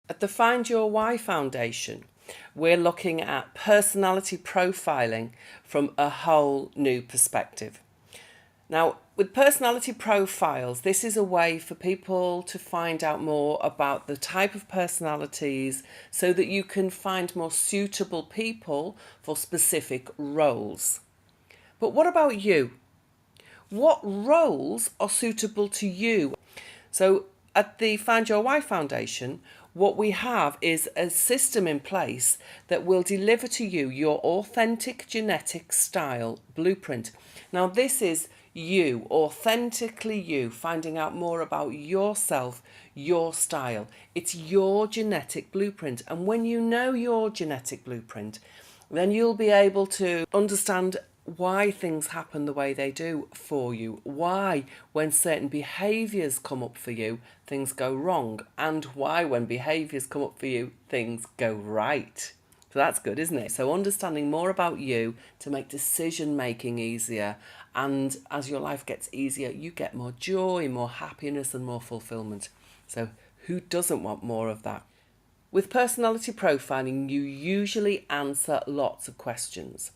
At the Find Your Why Foundation, we're looking at personality profiling from a whole new perspective. Now, with personality profiles, this is a way for people to find out more about the type of personalities so that you can find more suitable people for specific roles. But what about you? What roles are suitable to you? So at the Find Your Why Foundation, what we have is a system in place that will deliver to you your authentic genetic style blueprint. Now, this is you, authentically you, finding out more about yourself, your style. It's your genetic blueprint. And when you know your genetic blueprint, then you'll be able to understand why things happen the way they do for you, why when certain behaviours come up for you, things go wrong, and why when behaviours come up for you, things go right. So that's good, isn't it? So understanding more about you to make decision making easier, and as your life gets easier, you get more joy, more happiness and more fulfillment. So who doesn't want more of that? With personality profiling, you usually answer lots of questions.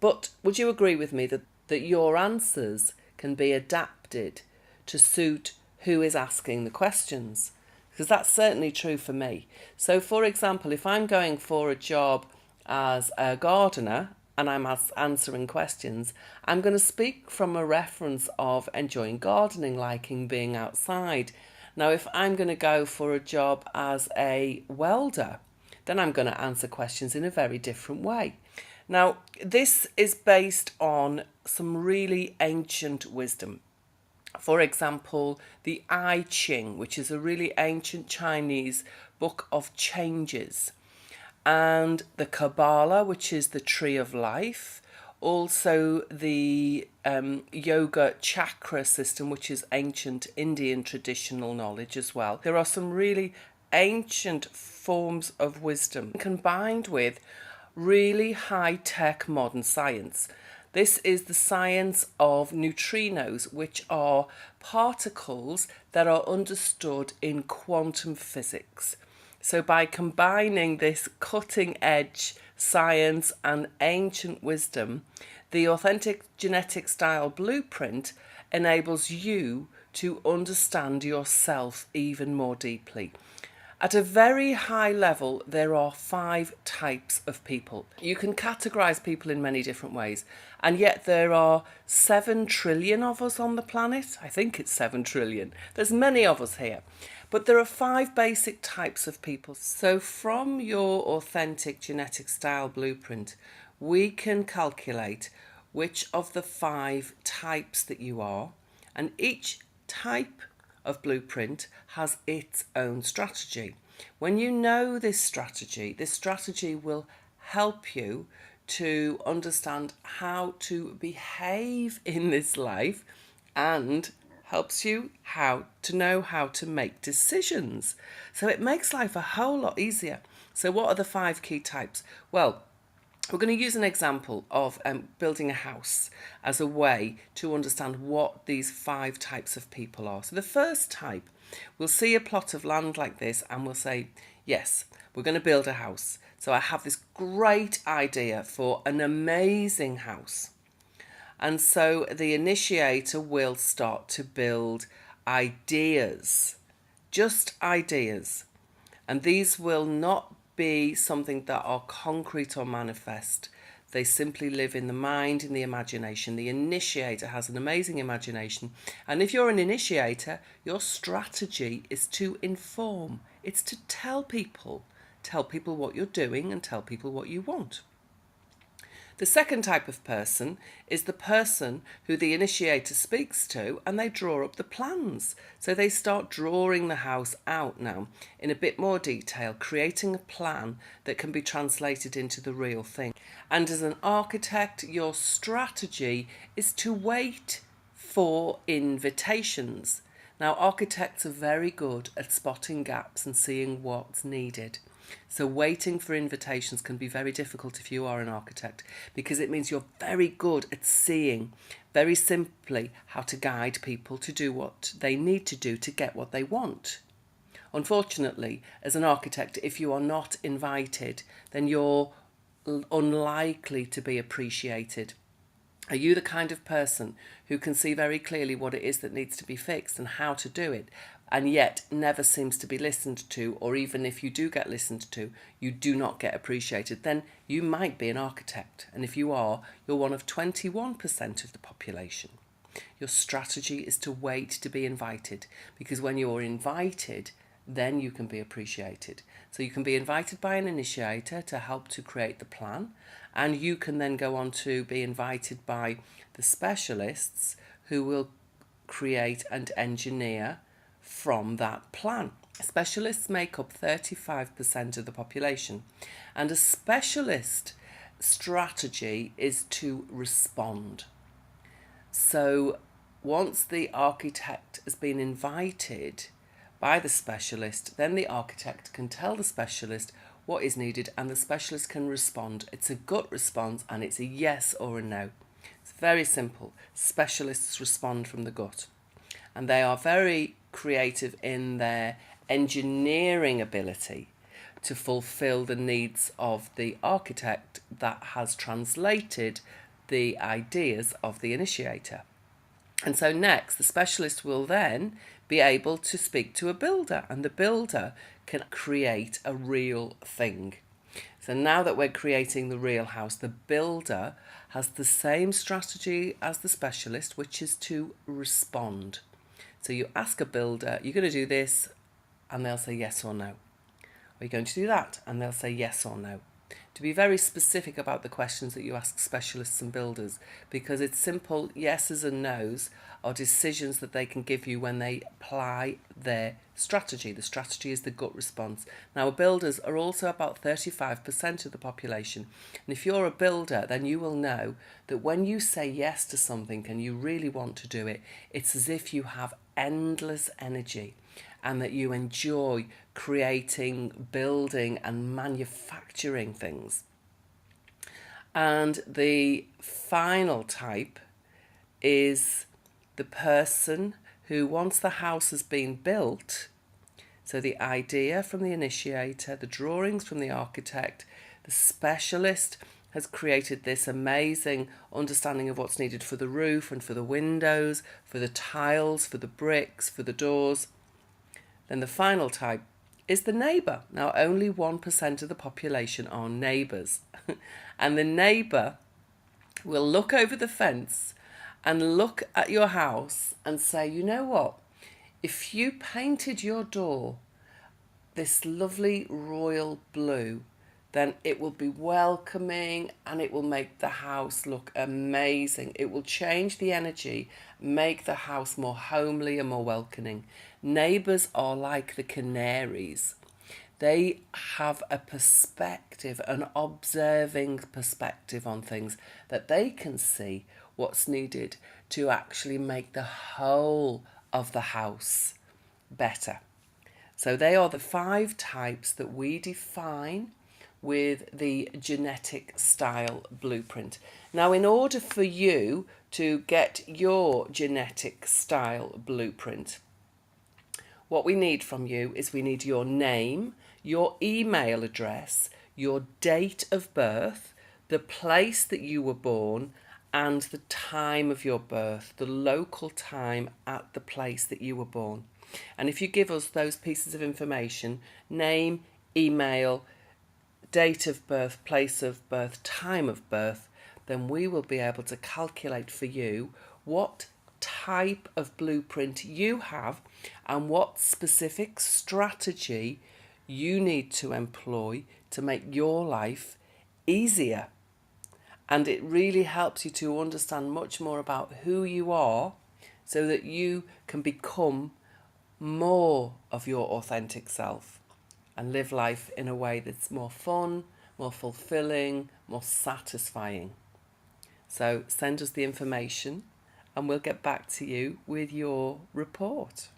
But would you agree with me that your answers can be adapted to suit who is asking the questions? Because that's certainly true for me. So, for example, if I'm going for a job as a gardener and I'm answering questions, I'm going to speak from a reference of enjoying gardening, liking being outside. Now, if I'm going to go for a job as a welder, then I'm going to answer questions in a very different way. Now, this is based on some really ancient wisdom. For example, the I Ching, which is a really ancient Chinese book of changes, and the Kabbalah, which is the tree of life, also the yoga chakra system, which is ancient Indian traditional knowledge as well. There are some really ancient forms of wisdom combined with really high-tech modern science. This is the science of neutrinos, which are particles that are understood in quantum physics. So by combining this cutting-edge science and ancient wisdom, the authentic genetic style blueprint enables you to understand yourself even more deeply. At a very high level, there are 5 types of people. You can categorise people in many different ways, and yet there are 7 trillion of us on the planet. I think it's 7 trillion. There's many of us here. But there are 5 basic types of people. So from your authentic genetic style blueprint, we can calculate which of the 5 types that you are, and each type of blueprint has its own strategy. When you know this strategy will help you to understand how to behave in this life and helps you how to make decisions. So it makes life a whole lot easier. So what are the 5 key types? Well, we're going to use an example of building a house as a way to understand what these 5 types of people are. So the first type, we'll see a plot of land like this and we'll say, yes, we're going to build a house. So I have this great idea for an amazing house. And so the initiator will start to build ideas, just ideas. And these will not be something that are concrete or manifest. They simply live in the mind, in the imagination. The initiator has an amazing imagination. And if you're an initiator, your strategy is to inform. It's to tell people what you're doing and tell people what you want. The second type of person is the person who the initiator speaks to and they draw up the plans. So they start drawing the house out now in a bit more detail, creating a plan that can be translated into the real thing. And as an architect, your strategy is to wait for invitations. Now, architects are very good at spotting gaps and seeing what's needed. So waiting for invitations can be very difficult if you are an architect, because it means you're very good at seeing very simply how to guide people to do what they need to do to get what they want. Unfortunately, as an architect, if you are not invited, then you're unlikely to be appreciated. Are you the kind of person who can see very clearly what it is that needs to be fixed and how to do it, and yet never seems to be listened to, or even if you do get listened to, you do not get appreciated? Then you might be an architect. And if you are, you're one of 21% of the population. Your strategy is to wait to be invited, because when you're invited, then you can be appreciated. So you can be invited by an initiator to help to create the plan, and you can then go on to be invited by the specialists who will create and engineer from that plan. Specialists make up 35% of the population, and a specialist strategy is to respond. So once the architect has been invited by the specialist, then the architect can tell the specialist what is needed, and the specialist can respond. It's a gut response, and it's a yes or a no. It's very simple. Specialists respond from the gut, and they are very creative in their engineering ability to fulfill the needs of the architect that has translated the ideas of the initiator. And so next, the specialist will then be able to speak to a builder, and the builder can create a real thing. So now that we're creating the real house, the builder has the same strategy as the specialist, which is to respond. So you ask a builder, you're going to do this, and they'll say yes or no. Are you going to do that? And they'll say yes or no. To be very specific about the questions that you ask specialists and builders, because it's simple yeses and nos are decisions that they can give you when they apply their strategy. The strategy is the gut response. Now, builders are also about 35% of the population. And if you're a builder, then you will know that when you say yes to something and you really want to do it, it's as if you have endless energy, and that you enjoy creating, building and manufacturing things. And the final type is the person who, once the house has been built, so the idea from the initiator, the drawings from the architect, the specialist has created this amazing understanding of what's needed for the roof and for the windows, for the tiles, for the bricks, for the doors. Then the final type is the neighbour. Now, only 1% of the population are neighbours. And the neighbour will look over the fence and look at your house and say, you know what? If you painted your door this lovely royal blue, then it will be welcoming and it will make the house look amazing. It will change the energy, make the house more homely and more welcoming. Neighbours are like the canaries. They have a perspective, an observing perspective on things, that they can see what's needed to actually make the whole of the house better. So they are the 5 types that we define with the genetic style blueprint. Now, in order for you to get your genetic style blueprint, what we need from you is we need your name, your email address, your date of birth, the place that you were born, and the time of your birth, the local time at the place that you were born. And if you give us those pieces of information, name, email, date of birth, place of birth, time of birth, then we will be able to calculate for you what type of blueprint you have and what specific strategy you need to employ to make your life easier. And it really helps you to understand much more about who you are, so that you can become more of your authentic self and live life in a way that's more fun, more fulfilling, more satisfying. So send us the information and we'll get back to you with your report.